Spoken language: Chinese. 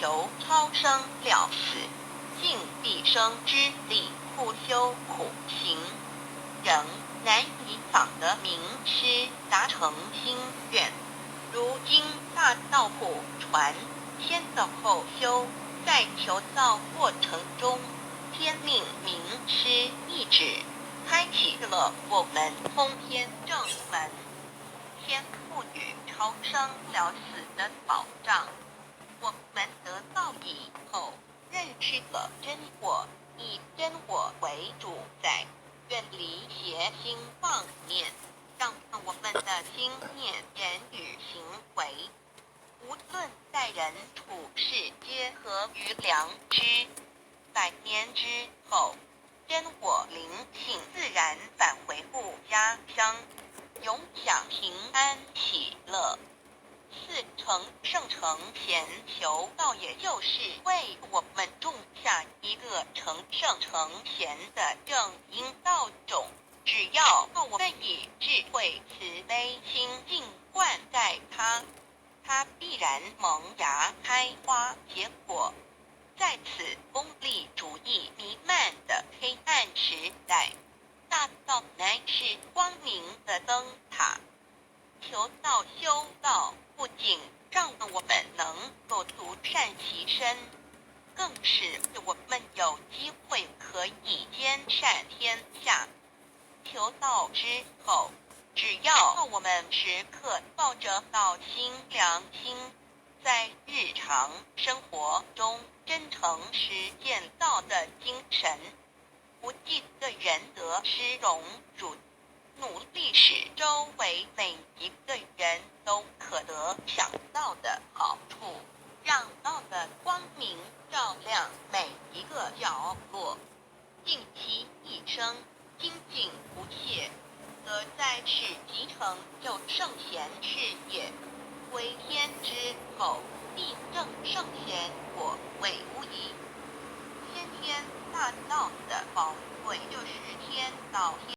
求超生了死，尽毕生之力苦修苦行，仍难以访得名师达成心愿。如今大道普传天道后修，在求道过程中，天命名师一指，开启了我们通天正门，天赋予超生了死的保障。我们得道以后，认识了真我，以真我为主宰，远离邪心妄念，让我们的心念、言语、行为，无论待人处事，皆合于良知。100年之后，真我灵性自然返回故家乡，永享平安喜乐。4成圣成贤求道，也就是为我们种下一个成圣成贤的正因道种。只要我们以智慧慈悲心静灌溉它，它必然萌芽开花结果。在此功利主义弥漫的黑暗时代，大道乃是光明的灯塔。求道修道，不仅让我们能够独善其身，更使我们有机会可以兼善天下。求道之后，只要我们时刻抱着道心良心，在日常生活中真诚实践道的精神，不计个人得失荣辱，努力使周围每一个人都可得享道的好处，让道的光明照亮每一个角落，尽其一生精进不懈，则在世即成就圣贤事业。归天之后，必证圣贤果位无疑。先天大道的宝贵就是天道。